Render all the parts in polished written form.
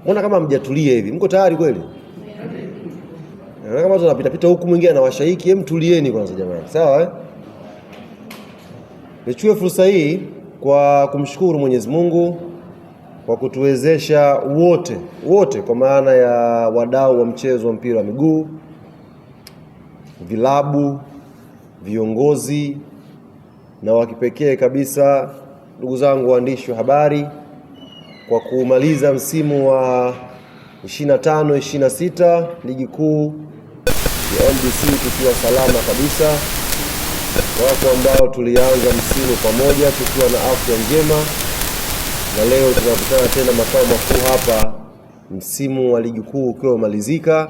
Mbona kama mjatulia hivi? Mko tayari kweli? Na kama tunapita pita huku mwingine anawasha hiki, hem tulieni kwanza jamani. Sawa eh? Nichukue fursa hii kwa kumshukuru Mwenyezi Mungu kwa kutuwezesha wote kwa maana ya wadau wa mchezo wa mpira wa miguu, vilabu, viongozi na wakipekee kabisa ndugu zangu waandishi wa habari kwa kumaliza msimu wa 25-26 ligi kuu ya NBC tukiwa salama kabisa. Wako ambao tulianza msimu pamoja tukiwa na afya njema, na leo tunakutana tena makao makuu hapa msimu wa ligi kuu ukiwa umalizika,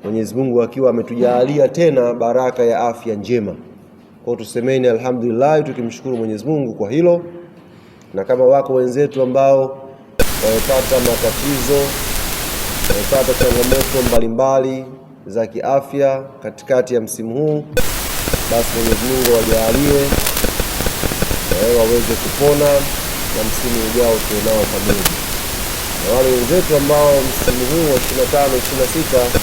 Mwenyezi Mungu akiwa ametujalia tena baraka ya afya njema. Kwa tusemeni alhamdulillah, tukimshukuru Mwenyezi Mungu kwa hilo. Na kama wako wenzetu ambao wamepata matatizo, wamepata changamoto mbalimbali za kiafya katikati ya msimu huu, basi Mwenyezi Mungu awajalie waweze kupona na msimu ujao tuwe nao pamoja. Na wale wenzetu ambao msimu huu wa 25-26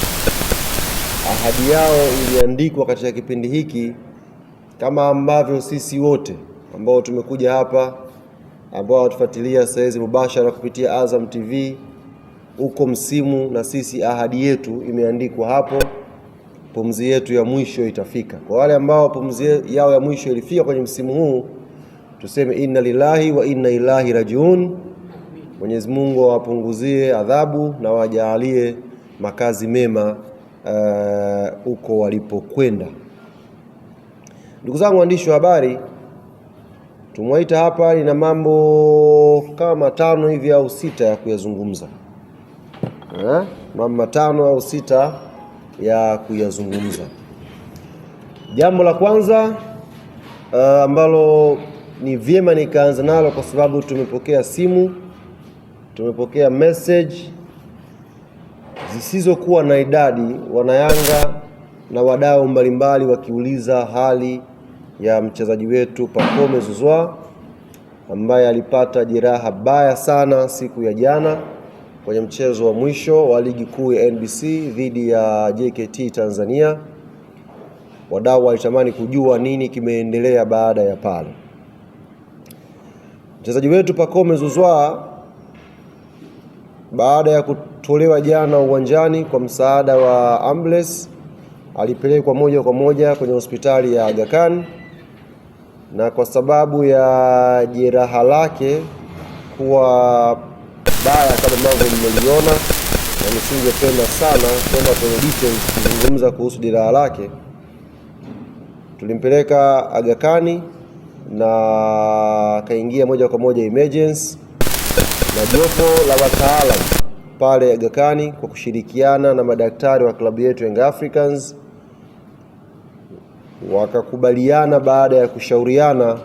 ahadi yao iliandikwa katika kipindi hiki, kama ambavyo sisi wote ambao tumekuja hapa, ambao watufuatilia saizi mubashara kupitia Azam TV, uko msimu na sisi ahadi yetu imeandikwa hapo, pumzi yetu ya mwisho itafika. Kwa wale ambao pumzi yao ya mwisho ilifika kwenye msimu huu, tuseme inna lillahi wa inna ilaihi rajiun. Mwenyezi Mungu awapunguzie adhabu na wajalie makazi mema uko walipokwenda. Ndugu zangu waandishi wa habari, tumwaita hapa nina mambo kama 5 hivi au 6 ya kuyazungumza. Mambo 5 au 6 ya kuyazungumza. Jambo la kwanza ambalo ni vyema nikaanza nalo kwa sababu tumepokea simu, tumepokea message zisizokuwa na idadi, wanayanga na wadau mbalimbali wakiuliza hali ya mchezaji wetu Pacome Zouzoua ambaye alipata jeraha baya sana siku ya jana kwenye mchezo wa mwisho wa ligi kuu ya NBC dhidi ya JKT Tanzania. Wadau walitamani kujua nini kimeendelea baada ya pale. Mchezaji wetu Pacome Zouzoua baada ya kutolewa jana uwanjani kwa msaada wa ambulance, alipelekwa moja kwa moja kwenye hospitali ya Aga Khan, na kwa sababu ya jeraha lake kuwa baya kama ambavyo mmeliona, na nisingependa sana kwenda kwenye details kuzungumza kuhusu jeraha lake, tulimpeleka Aga Khan na kaingia moja kwa moja emergency, na jopo la wataalamu pale Aga Khan kwa kushirikiana na madaktari wa klabu yetu Young Africans wakakubaliana baada ya kushauriana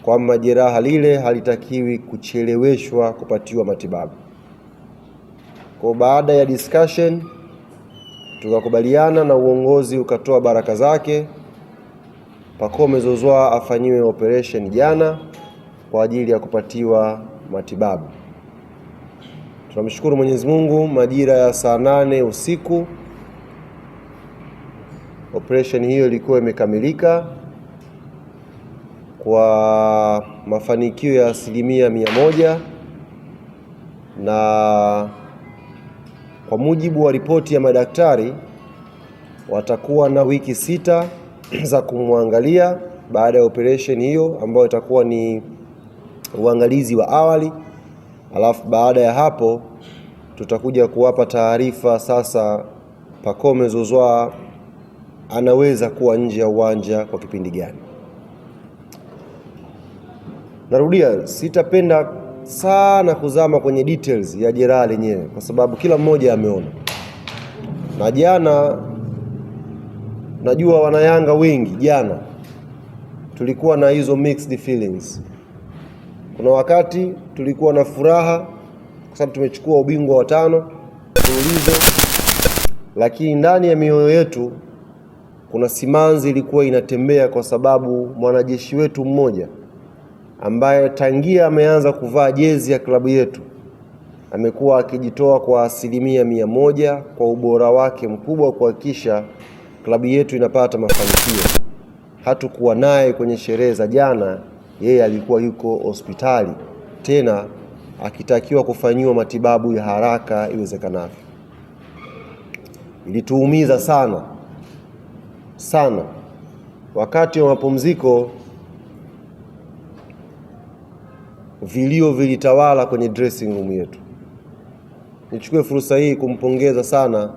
kwamba jeraha lile halitakiwi kucheleweshwa kupatiwa matibabu. Kwa baada ya discussion tukakubaliana na uongozi ukatoa baraka zake, Pacome Zouzoua afanyiwe operation jana kwa ajili ya kupatiwa matibabu. Tunamshukuru Mwenyezi Mungu, majira ya saa 8 usiku operation hiyo ilikuwa imekamilika kwa mafanikio ya 100%, na kwa mujibu wa ripoti ya madaktari watakuwa na wiki 6 za kumwangalia baada ya operation hiyo, ambayo itakuwa ni uangalizi wa awali. Alafu baada ya hapo tutakuja kuwapa taarifa sasa Pacome Zouzoua anaweza kuwa nje ya uwanja kwa kipindi gani. Narudia, sitapenda sana kuzama kwenye details ya jeraha lenyewe kwa sababu kila mmoja ameona. Na jana, najua wanayanga wengi jana tulikuwa na hizo mixed feelings. Kuna wakati tulikuwa na furaha kwa sababu tumechukua ubingwa wa 5 mfululizo, lakini ndani ya mioyo yetu kuna simanzi ilikuwa inatembea kwa sababu mwanajeshi wetu mmoja ambaye tangia ameanza kuvaa jezi ya klabu yetu amekuwa akijitoa kwa 100% kwa ubora wake mkubwa kuhakikisha klabu yetu inapata mafanikio. Hatukuwa naye kwenye sherehe za jana, yeye alikuwa yuko hospitali, tena akitakiwa kufanyiwa matibabu ya haraka iwezekanavyo. Ilituumiza sana sana. Wakati wa mapumziko, vilio vilitawala kwenye dressing room yetu. Nichukue fursa hii kumpongeza sana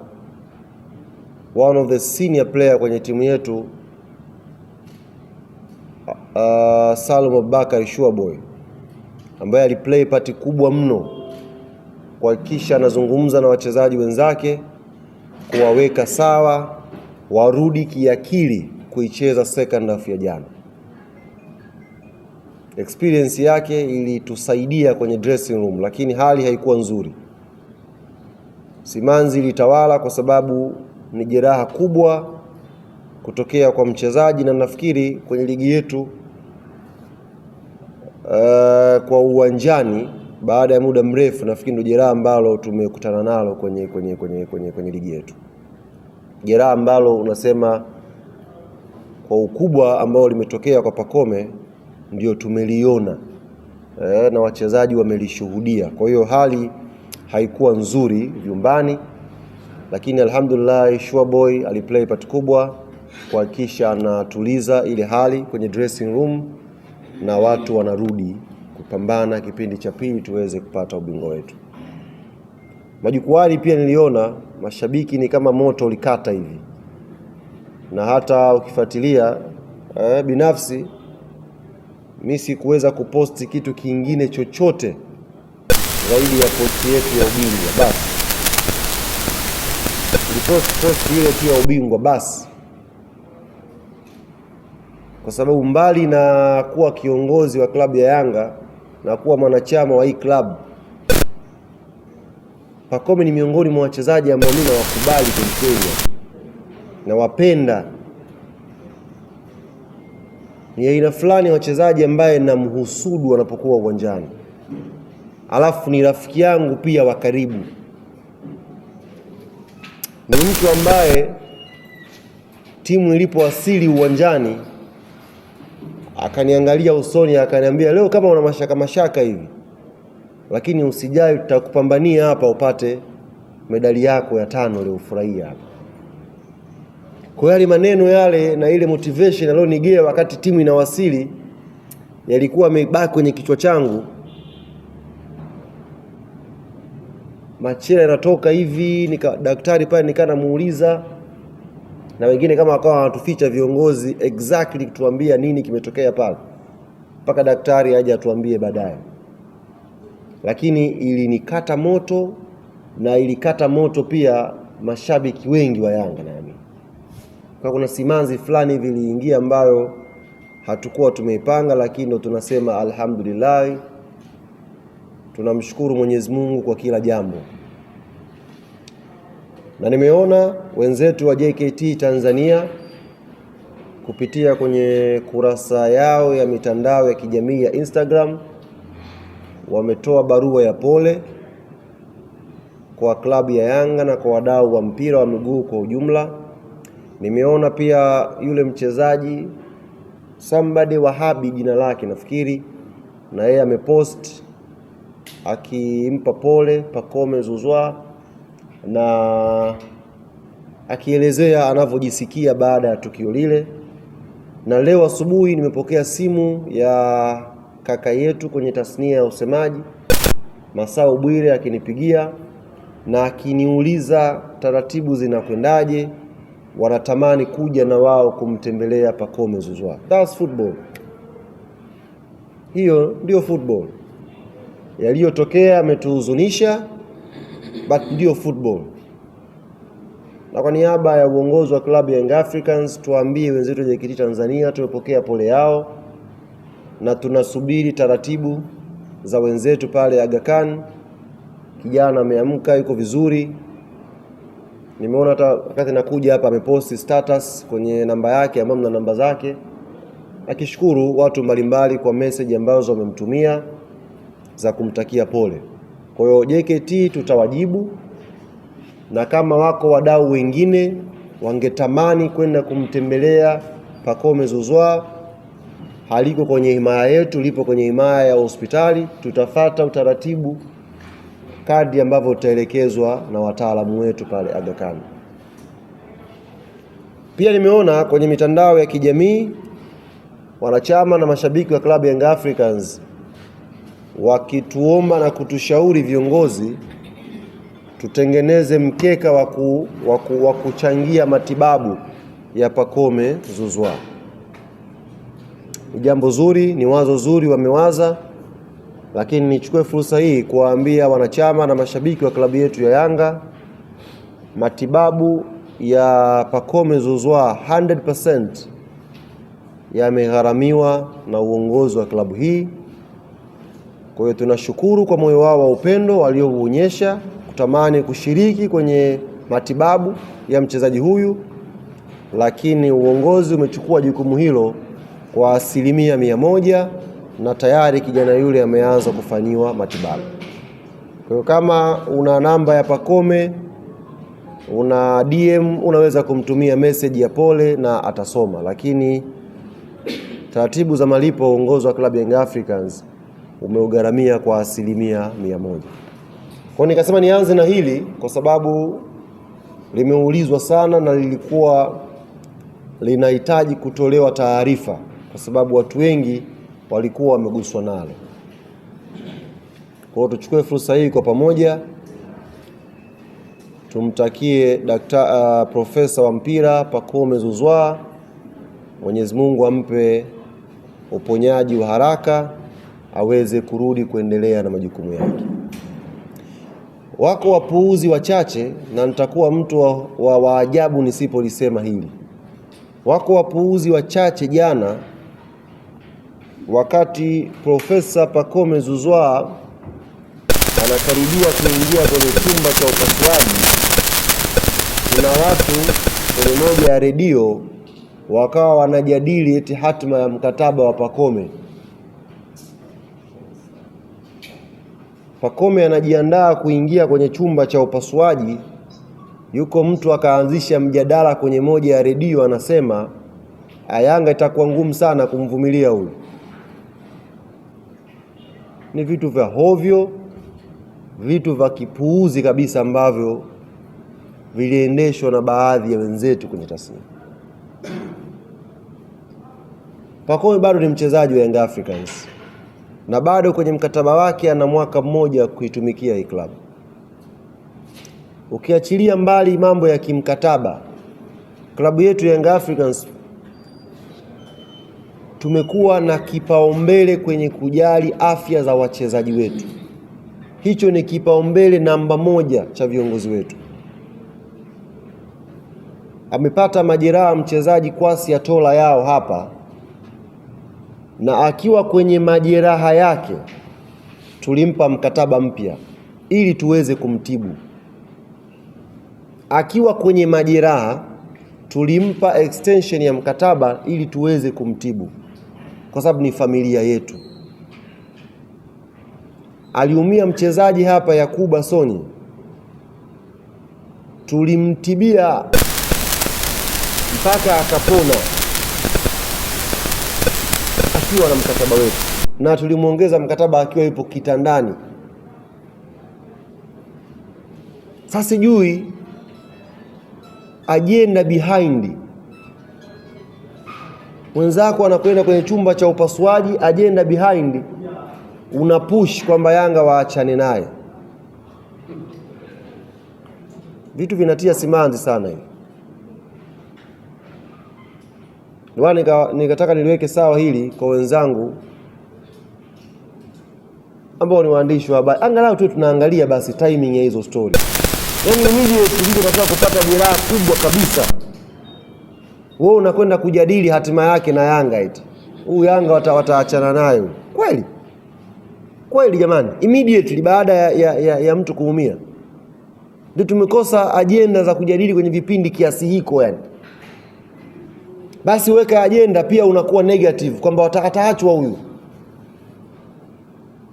one of the senior player kwenye timu yetu, Salum Abubakar Shuaboy, ambaye aliplay part kubwa mno kuhakikisha anazungumza na wachezaji wenzake kuwaweka sawa, warudi kiakili kuicheza second half ya jana. Experience yake ilitusaidia kwenye dressing room, lakini hali haikuwa nzuri. Simanzi ilitawala kwa sababu ni jeraha kubwa kutokea kwa mchezaji, na nafikiri kwenye ligi yetu kwa uwanjani baada ya muda mrefu, nafikiri ndio jeraha ambalo tumekutana nalo kwenye ligi yetu. Jeraha ambalo unasema kwa ukubwa ambao limetokea kwa Pacome ndio tumeliona na wachezaji wamelishuhudia. Kwa hiyo hali haikuwa nzuri vyumbani, lakini alhamdulillah Shuaboy aliplay part kubwa kuhakikisha anatuliza ile hali kwenye dressing room, na watu wanarudi kupambana kipindi cha pili tuweze kupata ubingwa wetu. Majukwani pia niliona mashabiki ni kama moto ulikata hivi, na hata ukifuatilia binafsi mimi sikuweza kuposti kitu kingine chochote zaidi ya posti yetu ya ubingwa basi. Post ile tu ya ubingwa basi, kwa sababu mbali na kuwa kiongozi wa klabu ya Yanga na kuwa mwanachama wa hii klabu, Pacome ni miongoni mwa wachezaji ambao mimi nawakubali kweli na wapenda. Ni aina fulani ya wachezaji ambaye namhusudu wanapokuwa uwanjani, alafu ni rafiki yangu pia wa karibu. Ni mtu ambaye timu ilipowasili uwanjani akaniangalia usoni akaniambia, leo kama una mashaka hivi, lakini usijali, tutakupambania hapa upate medali yako ya 5 leo, ufurahia hapa. Kwa yale maneno yale na ile motivation alionigea wakati timu inawasili yalikuwa yamebaki kwenye kichwa changu. Machela yanatoka hivi, daktari pale nikana muuliza, na wengine kama wakawa wanatuficha viongozi exactly kutuambia nini kimetokea pale, mpaka daktari aje atuambie baadaye. Lakini ilinikata moto, na ilikata moto pia mashabiki wengi wa Yanga. Naamini kwa kuna simanzi fulani viliingia ambayo hatukuwa tumeipanga, lakini ndo tunasema alhamdulillah, tunamshukuru Mwenyezi Mungu kwa kila jambo. Na nimeona wenzetu wa JKT Tanzania kupitia kwenye kurasa yao ya mitandao ya kijamii ya Instagram wametoa barua ya pole kwa klabu ya Yanga na kwa wadau wa mpira wa miguu kwa ujumla. Nimeona pia yule mchezaji somebody Wahabi jina lake nafikiri, na yeye amepost akimpa pole Pacome Zouzoua na akielezea anavyojisikia baada ya tukio lile. Na leo asubuhi nimepokea simu ya kaka yetu kwenye tasnia ya usemaji, Masao Bwire, akinipigia na akiniuliza taratibu zinakwendaje, wanatamani kuja na wao kumtembelea Pacome Zouzoua. That's football. Hiyo ndio football. Yaliyotokea ametuhuzunisha, but ndio football. Na kwa niaba ya uongozi wa klabu ya Young Africans tuambie wenzetu wa JKT Tanzania tumepokea pole yao, na tunasubiri taratibu za wenzetu pale Aga Khan. Kijana ameamka, yuko vizuri. Nimeona hata wakati nakuja hapa ameposti status kwenye namba yake ambayo mna namba zake, akishukuru watu mbalimbali kwa message ambazo wamemtumia za kumtakia pole. Kwa hiyo JKT tutawajibu, na kama wako wadau wengine wangetamani kwenda kumtembelea Pacome Zouzoua, haliko kwenye himaya yetu, lipo kwenye himaya ya hospitali, tutafata utaratibu kadri ambavyo utaelekezwa na wataalamu wetu pale Aga Khan. Pia nimeona kwenye mitandao ya kijamii wanachama na mashabiki wa klabu Young Africans wakituomba na kutushauri viongozi tutengeneze mkeka wa kuchangia matibabu ya Pacome Zouzoua. Ni jambo zuri, ni wazo zuri wamewaza, lakini nichukue fursa hii kuwaambia wanachama na mashabiki wa klabu yetu ya Yanga, matibabu ya Pacome Zouzoua 100% yamegharamiwa na uongozi wa klabu hii. Kwa hiyo tunashukuru kwa moyo wao wa upendo walioonyesha kutamani kushiriki kwenye matibabu ya mchezaji huyu, lakini uongozi umechukua jukumu hilo kwa 100% na tayari kijana yule ameanza kufanyiwa matibabu. Kwa hiyo kama una namba ya Pacome, una DM, unaweza kumtumia message ya pole na atasoma, lakini taratibu za malipo uongozi wa klabu Young Africans umeugharamia kwa 100%. Kwa nikasema nianze na hili kwa sababu limeulizwa sana na lilikuwa linahitaji kutolewa taarifa kwa sababu watu wengi walikuwa wameguswa nalo. Kwa hiyo tuchukue fursa hii kwa pamoja, tumtakie profesa wa mpira Pacome Zouzoua, Mwenyezi Mungu ampe uponyaji wa haraka, aweze kurudi kuendelea na majukumu yake. Wako wapuuzi wachache, na nitakuwa mtu wa ajabu nisipolisema hili. Wako wapuuzi wachache jana wakati Profesa Pacome Zouzoua anakaribia kuingia kwenye chumba cha upasuaji, kuna watu kwenye moja ya redio wakawa wanajadili eti hatima ya mkataba wa Pacome. Pacome anajiandaa kuingia kwenye chumba cha upasuaji, yuko mtu akaanzisha mjadala kwenye moja ya redio, anasema Yanga itakuwa ngumu sana kumvumilia huyu. Ni vitu vya hovyo, vitu vya kipuuzi kabisa ambavyo viliendeshwa na baadhi ya wenzetu kwenye tasnia. Pacome bado ni mchezaji wa Young Africans na bado kwenye mkataba wake ana mwaka mmoja kuitumikia hii klabu. Ukiachilia mbali mambo ya kimkataba, klabu yetu Young Africans tumekuwa na kipaumbele kwenye kujali afya za wachezaji wetu. Hicho ni kipaumbele namba 1 cha viongozi wetu. Amepata majeraha mchezaji Kwasi Atola yao hapa, na akiwa kwenye majeraha yake tulimpa mkataba mpya ili tuweze kumtibu. Akiwa kwenye majeraha tulimpa extension ya mkataba ili tuweze kumtibu, kwa sababu ni familia yetu. Aliumia mchezaji hapa Yakuba Soni, tulimtibia mpaka akapona akiwa na mkataba wetu, na tulimuongeza mkataba akiwa yupo kitandani. Sasa sijui agenda behind. Mwenzako anakwenda kwenye chumba cha upasuaji, agenda behind una push kwamba Yanga waachane naye. Vitu vinatia simanzi sana hivi. Nikataka niliweke sawa hili kwa wenzangu ambao ni waandishi wa habari, angalau tu tunaangalia basi timing ya hizo story. Yaani immediately ndio tunataka kupata jeraha kubwa kabisa, wewe unakwenda kujadili hatima yake na Yanga eti huyu Yanga wataachana nayo. Kweli jamani, immediately baada ya mtu kuumia ndio tumekosa ajenda za kujadili kwenye vipindi kiasi hiko. Yani basi weka ajenda pia unakuwa negative kwamba ataachwa huyu.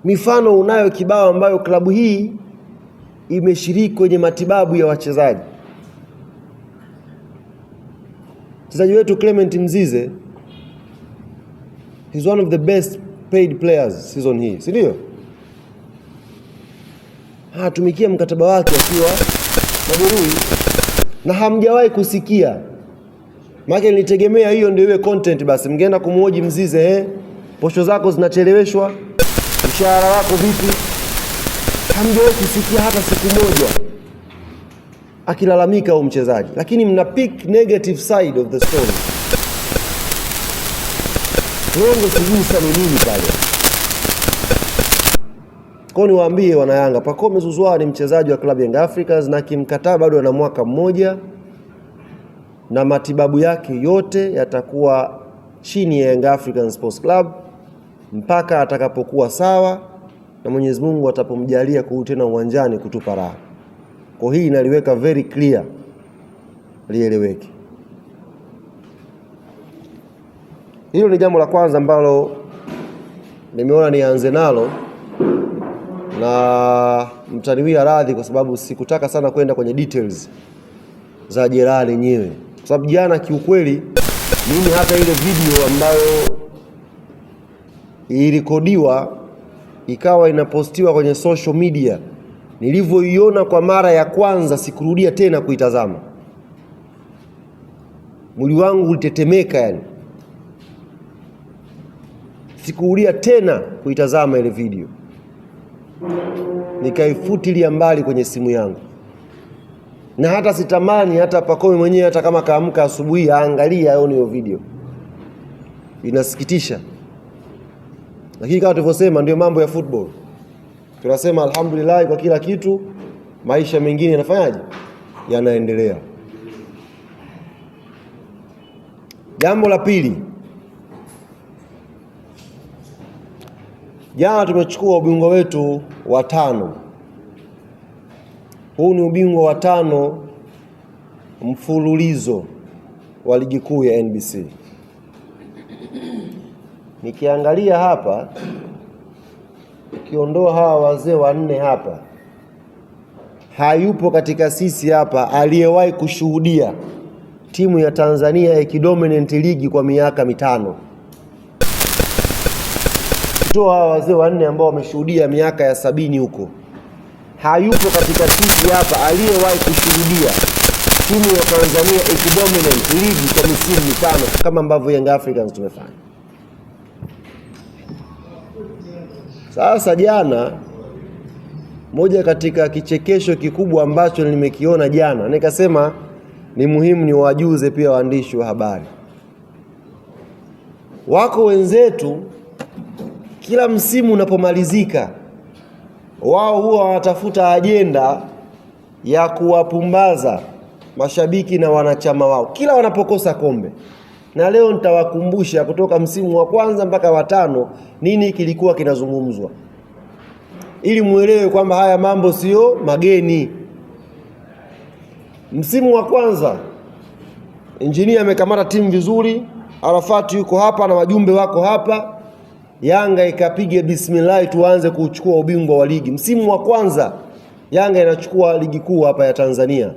Mifano unayo kibao ambayo klabu hii imeshiriki kwenye matibabu ya wachezaji. Mchezaji wetu Clement Mzize, he's one of the best paid players season hii, si ndio? Tumikia mkataba wake akiwa majeruhi na hamjawahi kusikia. Maana nilitegemea hiyo ndio iwe content basi. Mngeenda kumhoji Mzize, posho zako zinacheleweshwa, mshahara wako vipi? Hamjawahi kusikia hata siku moja akilalamika huyo mchezaji, lakini mna pick negative side of the story. Lengo sijui sana nini pale. Kwa niwaambie wana Yanga, Pacome Zouzoua ni mchezaji wa klabu ya Young Africans na kimkataba bado ana mwaka mmoja, na matibabu yake yote yatakuwa chini ya Young African Sports Club mpaka atakapokuwa sawa na Mwenyezi Mungu atapomjalia kurudi tena uwanjani kutupa raha. Kwa hii inaliweka very clear, lieleweke. Hilo ni jambo la kwanza ambalo nimeona nianze nalo, na mtaniwia radhi kwa sababu sikutaka sana kwenda kwenye details za jeraha lenyewe. Kwa sababu jana kiukweli mimi hata ile video ambayo ilikodiwa ikawa inapostiwa kwenye social media, nilivyoiona kwa mara ya kwanza sikurudia tena kuitazama. Mwili wangu ulitetemeka yani. Sikurudia tena kuitazama ile video. Nikaifutilia mbali kwenye simu yangu. Na hata sitamani hata Pacome mwenyewe hata kama kaamka asubuhi aangalie aone hiyo video. Inasikitisha. Lakini kama tulivyosema ndio mambo ya football. Tunasema alhamdulillah kwa kila kitu, maisha mengine yanafanyaje? Yanaendelea. Jambo la pili. Jana tumechukua ubingwa wetu wa 5. Huu ni ubingwa wa 5 mfululizo wa ligi kuu ya NBC. Nikiangalia hapa, ukiondoa hawa wazee wanne hapa, hayupo katika sisi hapa aliyewahi kushuhudia timu ya Tanzania ikidominate ligi kwa miaka 5. Kutoa hawa wazee wanne ambao wameshuhudia miaka ya 70 huko, hayupo katika sisi hapa aliyewahi kushuhudia timu ya Tanzania ikidominate ligi kwa misimu 5 kama ambavyo Young Africans tumefanya. Sasa jana, moja katika kichekesho kikubwa ambacho nimekiona jana, nikasema ni muhimu ni wajuze pia waandishi wa habari. Wako wenzetu kila msimu unapomalizika, wao huwa wanatafuta ajenda ya kuwapumbaza mashabiki na wanachama wao kila wanapokosa kombe. Na leo nitawakumbusha kutoka msimu wa kwanza mpaka wa 5 nini kilikuwa kinazungumzwa, ili muelewe kwamba haya mambo sio mageni. Msimu wa kwanza Engineer amekamata timu vizuri, Arafati yuko hapa na wajumbe wako hapa, Yanga ikapiga bismillah tuanze kuchukua ubingwa wa ligi. Msimu wa kwanza Yanga inachukua ligi kuu hapa ya Tanzania.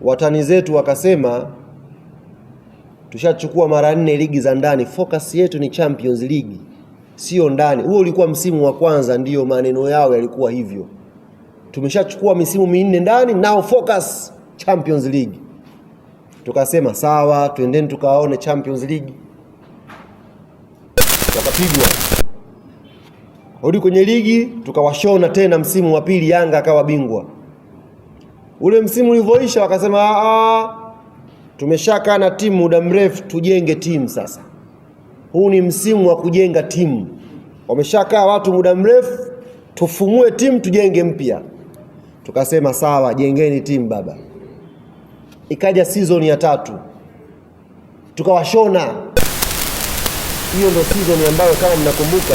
Watani zetu wakasema tushachukua mara 4 ligi za ndani, focus yetu ni Champions League, sio ndani. Huo ulikuwa msimu wa kwanza, ndiyo maneno yao yalikuwa hivyo. Tumeshachukua misimu 4 ndani, now focus Champions League. Tukasema sawa, twendeni tukaone Champions League. Wakapigwa. Hodi kwenye ligi tukawashona tena msimu wa pili, Yanga akawa bingwa. Ule msimu ulivyoisha wakasema tumeshakaa na timu muda mrefu, tujenge timu sasa. Huu ni msimu wa kujenga timu. Wameshakaa watu muda mrefu, tufumue timu tujenge mpya. Tukasema sawa, jengeni timu baba. Ikaja season ya 3. Tukawashona. Hiyo ndio season ambayo kama mnakumbuka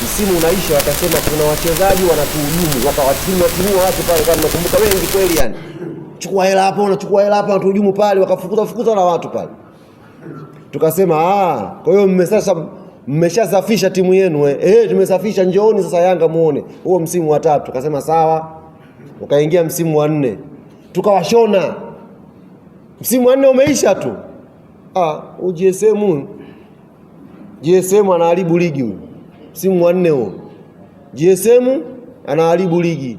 msimu unaisha wakasema kuna wachezaji wanatuhujumu, wakawatimua watu pale kama mnakumbuka wengi kweli yani. Chukua hela hapo, unachukua hela hapa, wanatuhujumu pale, wakafukuza na watu pale. Tukasema kwa hiyo mmesasa mmeshasafisha timu yenu tumesafisha, njooni sasa Yanga muone. Huo msimu wa 3 akasema sawa, ukaingia msimu wa 4 tukawashona. Msimu wa 4 umeisha tu. GSM anaharibu ligi huyo. Msimu wa 4 huo GSM anaharibu ligi.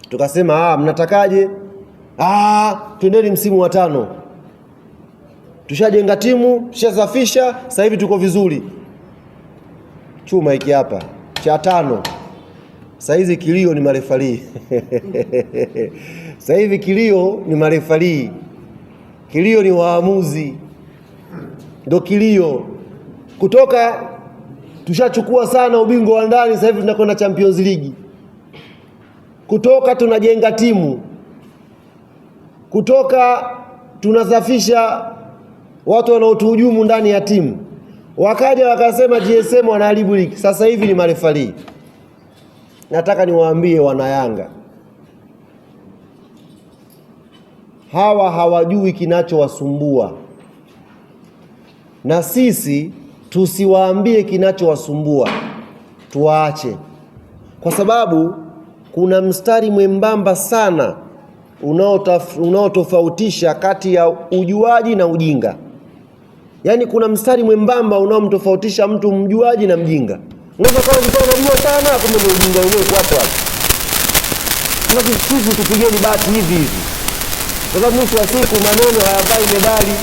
Tukasema mnatakaje? Twendeni msimu wa 5. Tushajenga timu, tushasafisha, sasa hivi tuko vizuri. Chuma hiki hapa cha 5. Sasa hizi kilio ni marefali. Sasa hivi kilio ni marefali. Kilio ni waamuzi. Ndio kilio. Kutoka tushachukua sana ubingwa wa ndani, sasa hivi tunakwenda Champions League. Kutoka tunajenga timu. Kutoka tunasafisha watu wanaotuhujumu ndani ya timu. Wakaja wakasema GSM wanaharibu ligi. Sasa hivi ni marefali. Nataka niwaambie wana Yanga, hawa hawajui kinachowasumbua, na sisi tusiwaambie kinachowasumbua, tuwaache. Kwa sababu kuna mstari mwembamba sana unaotofautisha kati ya ujuaji na ujinga. Yaani kuna mstari mwembamba unaomtofautisha mtu mjuaji na mjinga. Unaweza kuwa unajua sana, kumbe ni ujinga wenyewe kwa hapo. Na sisi tupigeni bati hivi. Kwa sababu mwisho wa siku maneno hayavai medali.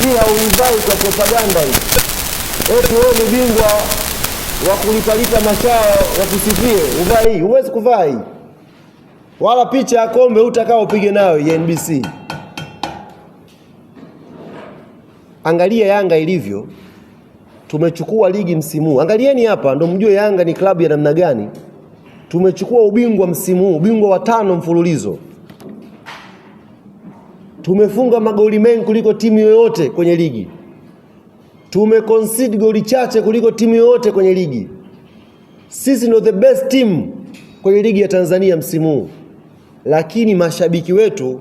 Hii hauivai kwa propaganda hii. Wewe ni bingwa wa kulipalipa mashao wa kusifie, uvai hii, huwezi kuvaa hii. Wala picha ya kombe utakao upige nayo ya NBC. Angalia Yanga ilivyo. Tumechukua ligi msimu. Angalieni hapa ndio mjue Yanga ni klabu ya namna gani. Tumechukua ubingwa msimu, ubingwa wa 5 mfululizo. Tumefunga magoli mengi kuliko timu yoyote kwenye ligi. Tumeconcede goli chache kuliko timu yoyote kwenye ligi. Sisi ndio the best team kwenye ligi ya Tanzania msimu. Lakini mashabiki wetu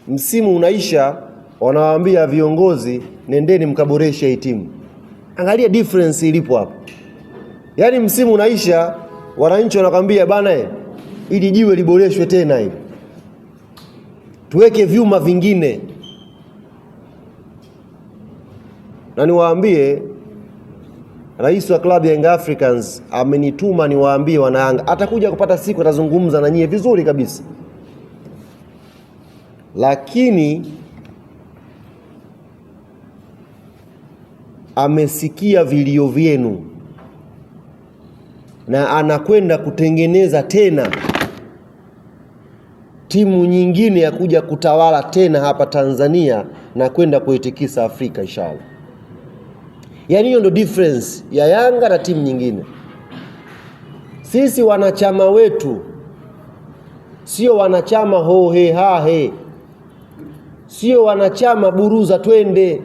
msimu unaisha wanawaambia viongozi, nendeni mkaboreshe hii timu. Angalia difference ilipo hapo. Yaani msimu unaisha wananchi wanakuambia bana ili jiwe liboreshwe tena hivi. Tuweke vyuma vingine. Na niwaambie rais wa klabu ya Young Africans amenituma niwaambie wana Yanga, atakuja kupata siku atazungumza na nyie vizuri kabisa. Lakini amesikia vilio vyenu na anakwenda kutengeneza tena timu nyingine ya kuja kutawala tena hapa Tanzania na kwenda kuitikisa Afrika inshallah. Yaani hiyo ndio difference ya Yanga na timu nyingine. Sisi wanachama wetu sio wanachama ho he ha he. Sio wanachama buruza twende.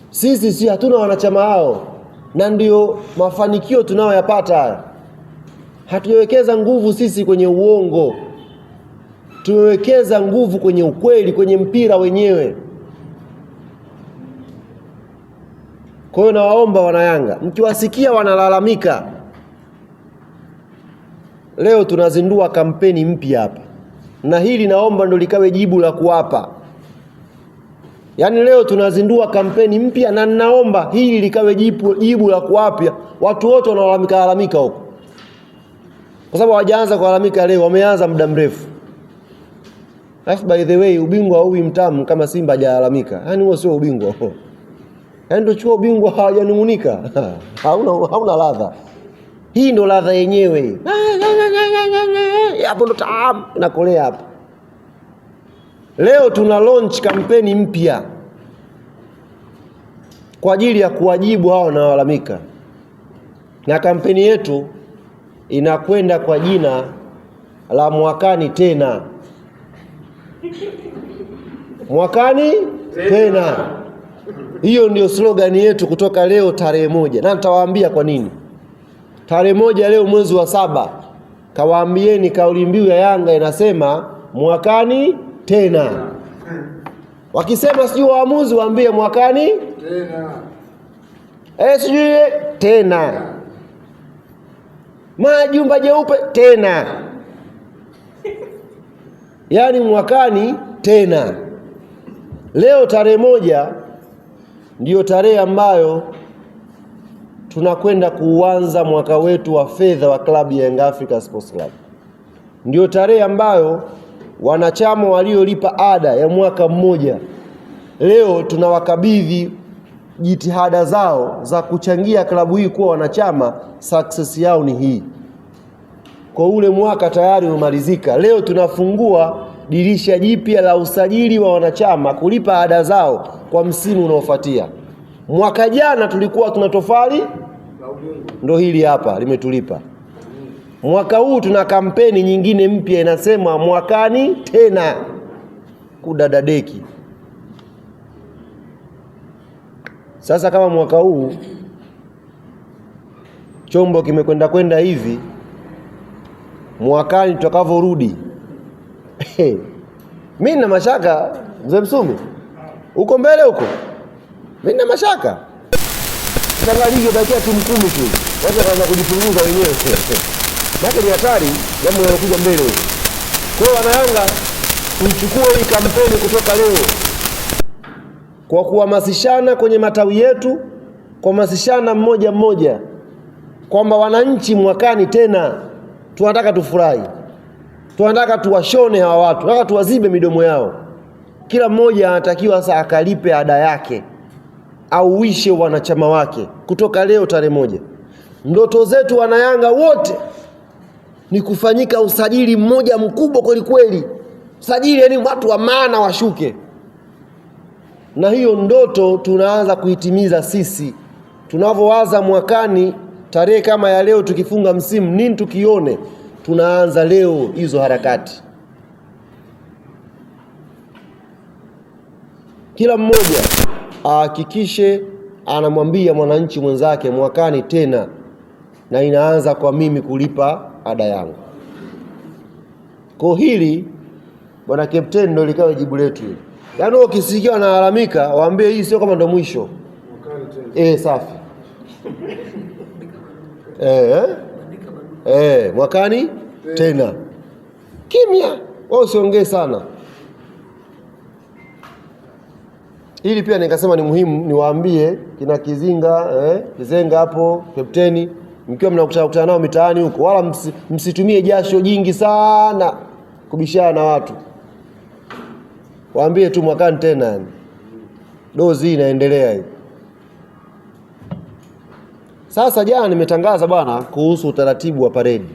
Sisi hatuna wanachama hao, na ndio mafanikio tunayoyapata haya. Hatujawekeza nguvu sisi kwenye uongo. Tumewekeza nguvu kwenye ukweli, kwenye mpira wenyewe. Kwa hiyo nawaomba wana Yanga, mkiwasikia wanalalamika, leo tunazindua kampeni mpya hapa. Na hili naomba ndo likawe jibu la kuwapa. Yaani leo tunazindua kampeni mpya na ninaomba hili likawe jibu la kuwapia watu wote wanaolalamika huko. Kwa sababu hawajaanza kulalamika leo, wameanza muda mrefu. By the way, ubingwa huu mtamu kama Simba hajalalamika. Yaani huo sio ubingwa. Yaani ndio chukua ubingwa hawajanungunika. Hauna ladha. Hii ndio ladha yenyewe. Hapo ndo tamu inakolea hapo. Leo tuna launch kampeni mpya kwa ajili ya kuwajibu hao wanaolalamika. Na kampeni yetu inakwenda kwa jina la mwakani tena. Mwakani tena. Hiyo ndio slogan yetu kutoka leo tarehe 1. Na nitawaambia kwa nini. Tarehe 1 leo mwezi wa 7. Kawaambieni kauli mbiu ya Yanga inasema mwakani tena. Wakisema sijui waamuzi, waambie mwakani tena. Sijui tena. Majumba jeupe tena. Yaani mwakani tena. Leo tarehe 1 ndiyo tarehe ambayo tunakwenda kuanza mwaka wetu wa fedha wa klabu ya Young Africa Sports Club. Ndiyo tarehe ambayo wanachama waliolipa ada ya mwaka mmoja leo tunawakabidhi jitihada zao za kuchangia klabu hii kuwa wanachama. Success yao ni hii. Kwa ule mwaka tayari umemalizika. Leo tunafungua dirisha jipya la usajili wa wanachama kulipa ada zao kwa msimu unaofuatia. Mwaka jana tulikuwa tuna tofali, ndo hili hapa limetulipa. Mwaka huu tuna kampeni nyingine mpya inasema mwakani tena, kudadadeki. Sasa kama mwaka huu chombo kimekwenda hivi, mwakani tutakavyorudi mimi na mashaka. Mzee Msumi uko mbele huko, mimi na mashaka. Sasa ligi bakia tu mkumi tu, watu wanaanza kujipunguza wenyewe. Maana ni hatari jambo linalokuja mbele huko. Kwa hiyo Wanayanga tuchukue hii kampeni kutoka leo kwa kuhamasishana kwenye matawi yetu, kuhamasishana mmoja mmoja kwamba wananchi mwakani tena tunataka tufurahi. Tunataka tuwashone hawa watu, tunataka tuwazibe midomo yao. Kila mmoja anatakiwa sasa akalipe ada yake au uishe wanachama wake kutoka leo tarehe 1. Ndoto zetu Wanayanga wote ni kufanyika usajili mmoja mkubwa kweli kweli. Usajili yani watu wa maana washuke. Na hiyo ndoto tunaanza kuitimiza sisi. Tunavyoanza mwakani tarehe kama ya leo tukifunga msimu, nini tukione? Tunaanza leo hizo harakati. Kila mmoja ahakikishe anamwambia mwananchi mwenzake mwakani tena, na inaanza kwa mimi kulipa ada yangu. Kwa hili bwana captain ndio likawa jibu letu hili. Yaani ukisikia wanalalamika waambie hii sio kama ndo mwisho. Safi. Mwakani tena. Kimya. Wao usiongee sana. Hili pia nikasema ni muhimu niwaambie kina Kizenga hapo, kapteni, mkiwa mnakutana nao mitaani huko, wala msitumie jasho jingi sana kubishana na watu. Waambie tu mwakani tena yani. Dozi inaendelea hii. Sasa jana nimetangaza bwana kuhusu utaratibu wa parade.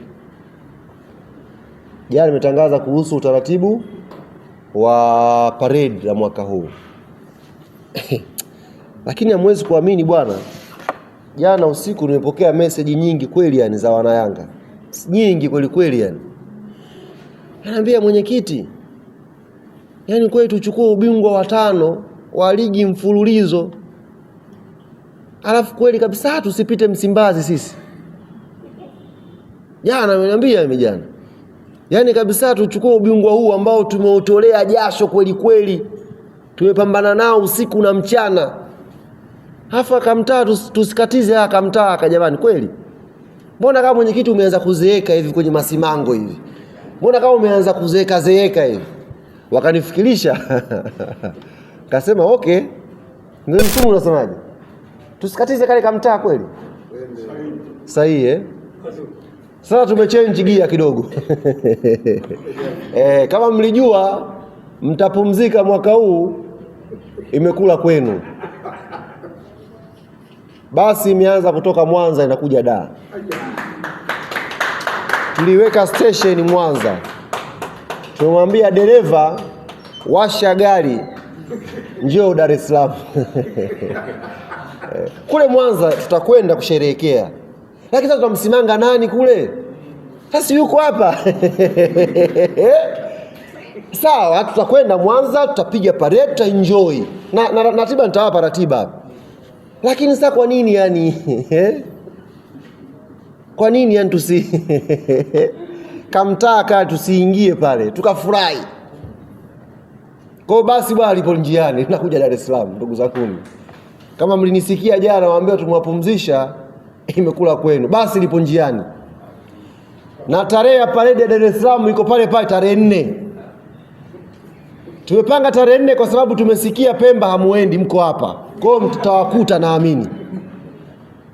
Jana nimetangaza kuhusu utaratibu wa parade ya mwaka huu. Lakini hamwezi kuamini bwana. Jana usiku nimepokea message nyingi kweli yani za Wanayanga. Nyingi kweli kweli yani. Ananiambia mwenyekiti, yani kweli tuchukue ubingwa wa 5 wa ligi mfululizo. Alafu kweli kabisa tusipite Msimbazi sisi. Jana ameniambia mimi jana. Yani kabisa tuchukue ubingwa huu ambao tumeutolea jasho kweli kweli. Tumepambana nao usiku na mchana. Hafa kamtaa tusikatize akamtaa jamani kweli. Mbona kama mwenyekiti umeanza kuzeeka hivi kwenye masimango hivi? Mbona kama umeanza kuzeeka hivi? Wakanifikirisha. Kasema okay. Ndio mfumo unasemaje? Tusikatize kale kamtaa kweli? Sahihi Sasa tumechange gia kidogo. Kama mlijua mtapumzika mwaka huu, imekula kwenu. Basi imeanza kutoka Mwanza inakuja Dar. Tuliweka station Mwanza. Tumemwambia dereva washa gari njoo Dar es Salaam. Kule Mwanza tutakwenda kusherehekea. Lakini sasa tutamsimanga nani kule? Sasa yuko hapa. Sawa, tutakwenda Mwanza, tutapiga parade, tutaenjoy. Na ratiba nitawapa ratiba. Lakini sasa kwa nini yani? Kwa nini yani kamtaka tusiingie pale, tukafurahi. Kwa basi bwana lipo njiani nakuja Dar es Salaam. Ndugu zangu, kama mlinisikia jana waambia tumwapumzisha, imekula kwenu. Basi lipo njiani. Na tarehe ya parade ya Dar es Salaam iko pale pale tarehe 4. Tumepanga tarehe 4 kwa sababu tumesikia Pemba hamuendi, mko hapa. Kwa hiyo mtawakuta, naamini.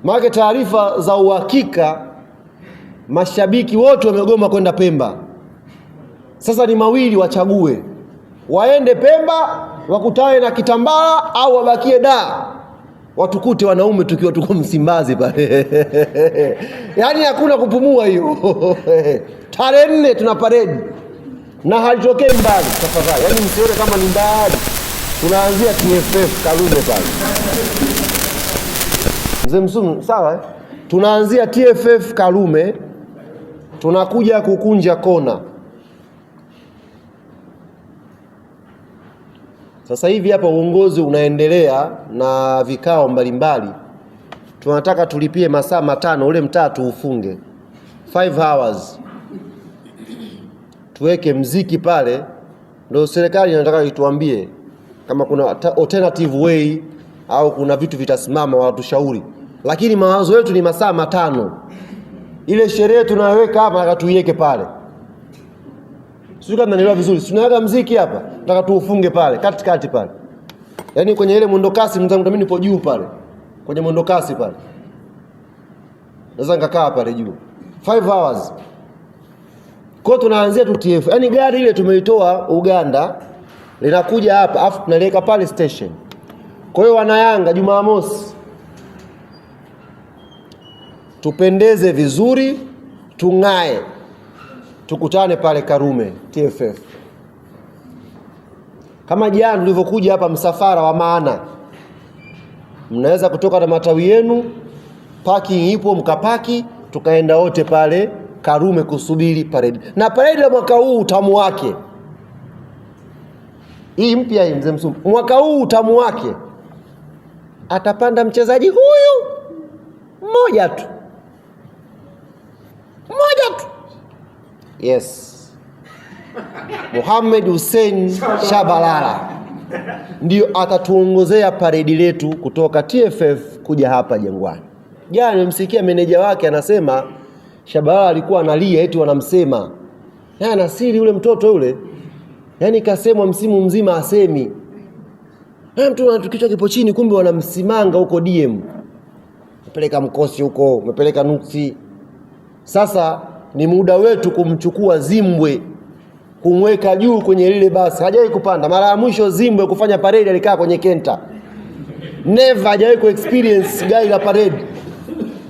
Maana taarifa za uhakika mashabiki wote wamegoma kwenda Pemba. Sasa ni mawili wachague. Waende Pemba wakutane na Kitambala au wabakie da. Watukute wanaume tukiwa tuko Msimbazi pale. Yaani hakuna kupumua hiyo. Tarehe 4 tuna parade. Na halitokei mbali tafadhali. Yaani msione kama ni mbali. Tunaanzia TFF Karume pale. Mzee Msumu, sawa? Tunaanzia TFF Karume. Tunakuja kukunja kona. Sasa hivi hapa uongozi unaendelea na vikao mbalimbali. Tunataka tulipie masaa 5, ule mtaa tuufunge 5 hours. Tuweke mziki pale, ndio serikali inataka ituambie kama kuna alternative way au kuna vitu vitasimama, watushauri. Lakini mawazo yetu ni masaa 5. Ile sherehe tunaweka hapa na tuiweke pale. Sio kama nanielewa vizuri. Tunaweka mziki hapa, nataka tuufunge pale katikati pale. Yaani kwenye ile mwendokasi mimi nipo juu pale. Kwenye mwendokasi pale. Naweza nikakaa pale juu 5 hours. Kwa tunaanzia tu TF. Yaani gari ile tumeitoa Uganda linakuja hapa afu tunaliweka pale station. Kwa hiyo Wanayanga Jumamosi tupendeze vizuri, tung'ae. Tukutane pale Karume TFF. Kama jana tulivyokuja hapa msafara wa maana. Mnaweza kutoka na matawi yenu, parking ipo mkapaki, tukaenda wote pale Karume kusubiri parade. Na parade ya mwaka huu utamu wake. Hii mpya hii Mzee Msumu. Mwaka huu utamu wake. Atapanda mchezaji huyu mmoja tu. Mmoja tu. Yes. Mohamed Hussein Shabalala ndio atatuongozea paredi letu kutoka TFF kuja hapa Jangwani. Jana nimsikia meneja wake anasema Shabalala alikuwa analia eti wanamsema. Ana siri yule mtoto yule. Yaani kasemwa msimu mzima asemi. Mtu anatukitwa kipo chini kumbe wanamsimanga huko DM. Umepeleka mkosi huko, umepeleka nuksi. Sasa ni muda wetu kumchukua Zimbwe, kumweka juu kwenye lile basi. Hajawahi kupanda. Mara ya mwisho Zimbwe kufanya parade alikaa kwenye Kenta. Never hajawahi ku experience gari la parade.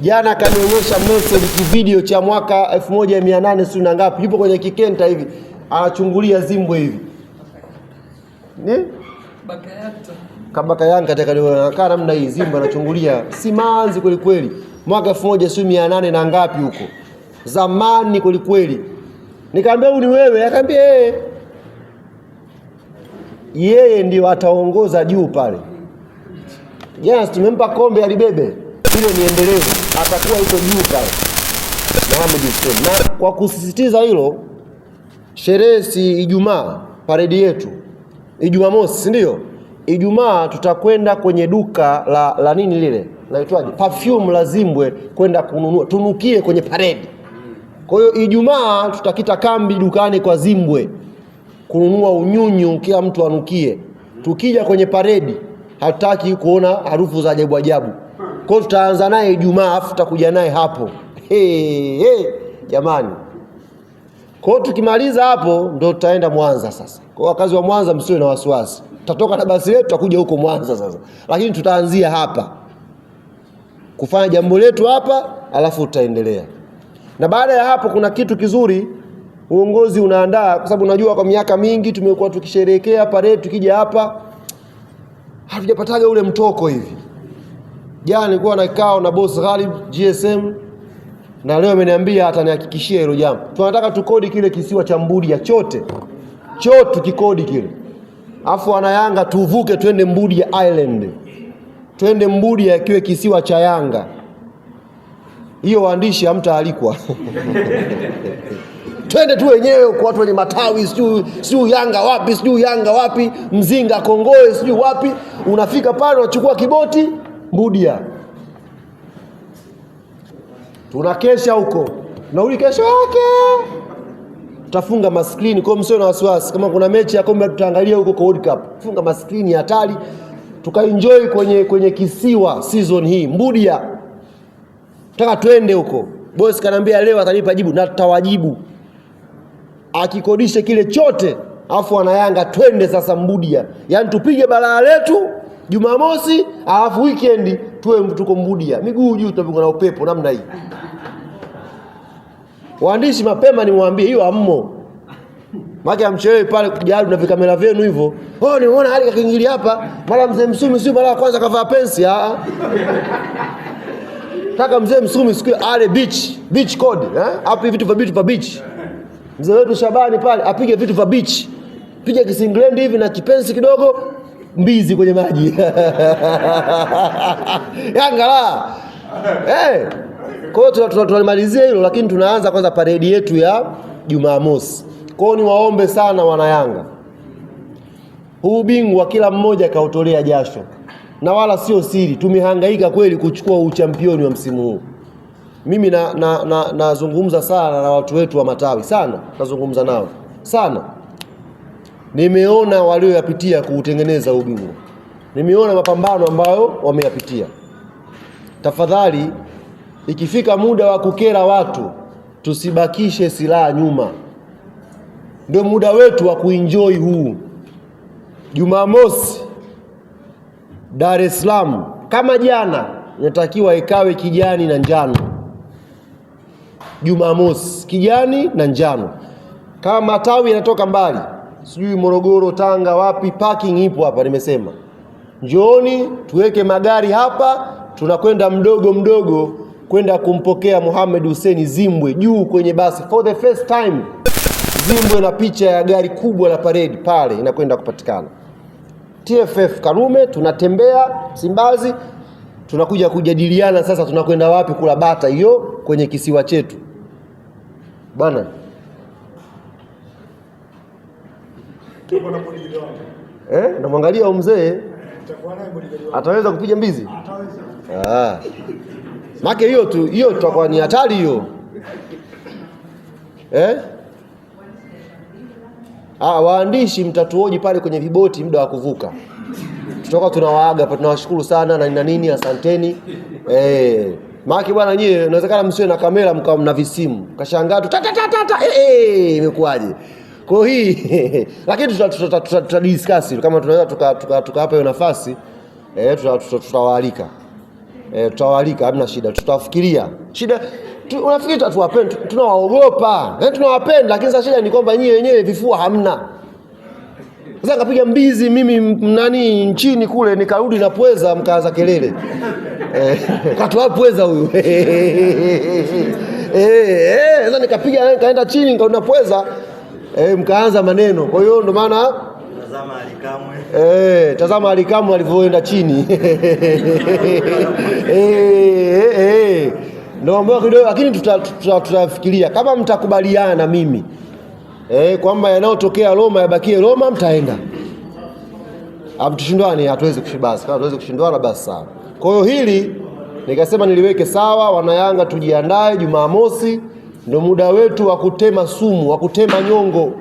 Jana kanionyesha message video cha mwaka 1800 sio na ngapi. Yupo kwenye Kikenta hivi. Anachungulia Zimbwe hivi. Ni? Kabaka Yanga atakayokaa namna hii Zimbwe anachungulia. Simanzi kweli kweli. Mwaka 1800 na ngapi huko. Zamani kweli kweli. Nikamwambia huyu ni wewe, akaniambia yeye ndio ataongoza juu pale. Jana tumempa kombe alibebe. Ile ni endelevu. Atakuwa yuko juu pale. Mohamed Hussein. Na kwa kusisitiza hilo, sherehe si Ijumaa, parade yetu. Ijumamosi, ndio? Ijumaa tutakwenda kwenye duka la nini lile? Laitwaje? Perfume la Zimbwe kwenda kununua. Tunukie kwenye parade. Kwa hiyo Ijumaa tutakita kambi dukani kwa Zimbwe kununua unyunyu kila mtu anukie. Tukija kwenye paredi hataki kuona harufu za ajabu ajabu. Kwa hiyo tutaanza naye Ijumaa afu tutakuja naye hapo. Jamani. Kwa hiyo tukimaliza hapo ndo tutaenda Mwanza sasa. Kwa wakazi wa Mwanza msiwe na wasiwasi. Tutatoka na basi letu tutakuja huko Mwanza sasa. Lakini tutaanzia hapa. Kufanya jambo letu hapa alafu tutaendelea. Na baada ya hapo kuna kitu kizuri uongozi unaandaa kwa sababu unajua kwa miaka mingi tumekuwa tukisherehekea parade tukija hapa hatujapataga ule mtoko hivi. Jana nilikuwa na kikao na boss Ghalib GSM na leo ameniambia atanihakikishia hilo jambo. Tunataka tukodi kile kisiwa cha Mbudia chote. Chote kikodi kile. Afu Wanayanga tuvuke twende Mbudia Island. Twende Mbudia kiwe kisiwa cha Yanga. Hiyo waandishi hamtaalikwa. Twende tu wenyewe kwa watu wenye matawi, sijui Yanga wapi, Mzinga Kongoe sijui wapi. Unafika pale unachukua kiboti Mbudia. Tunakesha huko. Na uli kesho yake tutafunga maskrini kwa msio na wasiwasi. Kama kuna mechi ya kombe tutaangalia huko kwa World Cup. Funga maskrini hatari. Tukaenjoy kwenye kisiwa season hii Mbudia. Nataka twende huko. Boss kanambia leo atanipa jibu na tutawajibu. Akikodishe kile chote, afu wana Yanga twende sasa Mbudia. Yaani tupige balaa letu Jumamosi, alafu weekend tuko Mbudia. Miguu juu tutapiga na upepo namna hii. Waandishi mapema nimwambie hiyo ammo. Maki amchelewe pale kujaribu na vikamera vyenu hivyo. Oh, nimeona hali kakiingilia hapa, mara mzee Msumi sio mara kwanza kavaa pensi Taka mzee Msumi siku ale beach code, Hapo vitu vya beach. Mzee wetu Shabani pale apige vitu vya beach. Piga kisinglendi hivi na kipensi kidogo, mbizi kwenye maji. Yanga la. Kwa hiyo tunamalizia hilo, lakini tunaanza kwanza parade yetu ya Jumamosi. Kwa hiyo niwaombe sana wana Yanga. Huu bingwa kila mmoja kautolea jasho. Na wala sio siri, tumehangaika kweli kuchukua uchampioni wa msimu huu. Mimi nazungumza sana na watu wetu wa matawi sana, nazungumza nao sana. Nimeona walioyapitia kuutengeneza ubingwa. Nimeona mapambano ambayo wameyapitia. Tafadhali ikifika muda wa kukera watu, tusibakishe silaha nyuma. Ndio muda wetu wa kuenjoy huu. Jumamosi Dar es Salaam kama jana inatakiwa ikawe kijani na njano. Jumamosi kijani na njano. Kama matawi yanatoka mbali, sijui Morogoro, Tanga, wapi, parking ipo hapa nimesema. Njooni tuweke magari hapa, tunakwenda mdogo kwenda kumpokea Mohamed Hussein Zimbwe juu kwenye basi. For the first time Zimbwe na picha ya gari kubwa la parade pale inakwenda kupatikana. TFF Karume tunatembea Msimbazi, tunakuja kujadiliana sasa tunakwenda wapi kula bata hiyo kwenye kisiwa chetu. Bana. Namwangalia mzee. Ataweza kupiga mbizi? Ataweza. Make hiyo tutakuwa ni hatari hiyo. Waandishi mtatuoji pale kwenye viboti muda wa kuvuka. Tutakuwa tunawaaga hapa, tunawashukuru sana na nini, asanteni. Maki bwana nyie inawezekana msiwe na kamera mkao mna visimu. Kashangaa tu imekuaje? Kwa hii lakini tutadiscuss kama tunaweza tukapa hiyo nafasi. Tutawaalika. Tutawaalika hamna shida, tutafikiria. Shida unafikiri tuwapenda, tunawaogopa. Tunawapenda lakini sasa shida ni kwamba nyie wenyewe vifua hamna. Sasa kapiga mbizi mimi nchini kule nikarudi na pweza mkaanza kelele. Katoa pweza huyu. Sasa nikapiga nikaenda chini nikarudi na pweza mkaanza maneno. Kwa hiyo ndo maana tazama Alikamwe. Tazama Alikamwe alivyoenda chini. Ndio mambo kidogo lakini tutafikiria kama mtakubaliana na mimi. Kwamba yanayotokea Roma yabakie Roma mtaenda. Tushindwane hatuwezi kushibaza. Kama hatuwezi kushindwana basi sawa. Kwa hiyo hili nikasema niliweke sawa, wana Yanga tujiandae Jumamosi ndio muda wetu wa kutema sumu, wa kutema nyongo.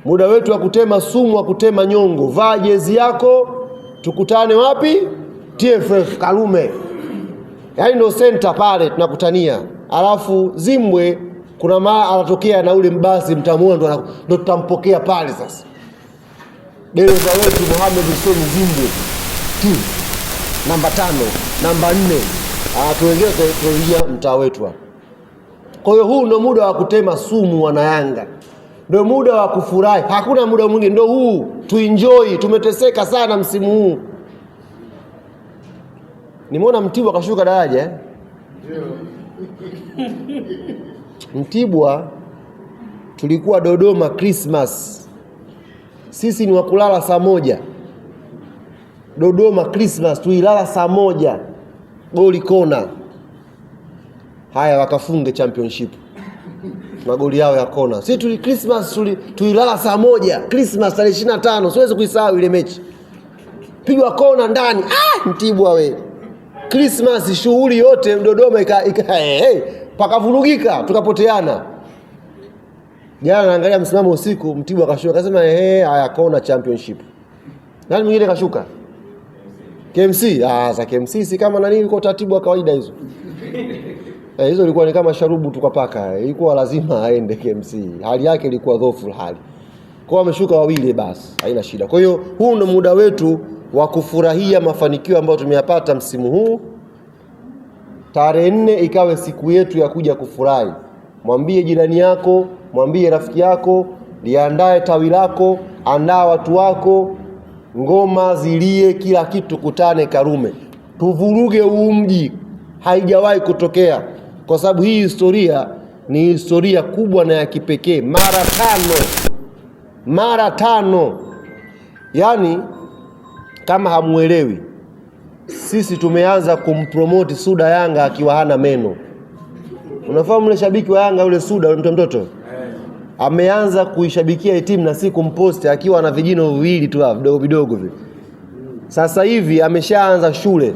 Muda wetu wa kutema sumu, wa kutema nyongo. Vaa jezi yako, tukutane wapi? TFF Karume. Yaani ndio center pale tunakutania. Alafu Zimbwe kuna anatokea na ule mbasi mtamuona ndo tutampokea pale sasa. Dereva wetu Mohamed Hussein Zimbwe. Namba 5, namba 4. Tuengeze tuingia mtaa wetu hapa. Kwa hiyo huu ndio muda wa kutema sumu wana Yanga. Ndio muda wa kufurahi. Hakuna muda mwingine, ndio huu. Tuenjoy, tumeteseka sana msimu huu. Nimeona Mtibwa kashuka daraja. Mtibwa tulikuwa Dodoma Christmas. Sisi ni wakulala saa 1. Dodoma Christmas tuilala saa 1. Goli kona. Haya wakafunge championship. magoli yao ya kona. Sisi tuli Christmas tulilala saa 1 Christmas tarehe 25, siwezi kuisahau ile mechi. Pigwa kona ndani, Mtibwa we. Christmas shughuli yote Dodoma pakavurugika, tukapoteana. Jana naangalia msimamo usiku, Mtibwa akashuka akasema haya kona championship. Nani mwingine kashuka? KMC. Za KMC si kama nani, ilikuwa taratibu wa kawaida hizo. Hizo ilikuwa ni kama sharubu tukapaka. Ilikuwa lazima aende KMC. Hali yake ilikuwa dhaifu hali. Kwa wameshuka wawili basi, haina shida. Kwa hiyo huu ndio muda wetu wa kufurahia mafanikio ambayo tumeyapata msimu huu. Tarehe 4 ikawe siku yetu ya kuja kufurahi. Mwambie jirani yako, mwambie rafiki yako, liandae tawi lako, andaa watu wako, ngoma zilie, kila kitu, kutane Karume. Tuvuruge huu mji. Haijawahi kutokea. Kwa sababu hii historia ni historia kubwa na ya kipekee. Mara tano. Yaani kama hamuelewi, sisi tumeanza kumpromote Suda Yanga akiwa hana meno. Unafahamu yule shabiki wa Yanga yule Suda yule mtoto? Ameanza kuishabikia timu na si kumpost akiwa na vijino viwili tu vidogo vidogo vile. Sasa hivi ameshaanza shule.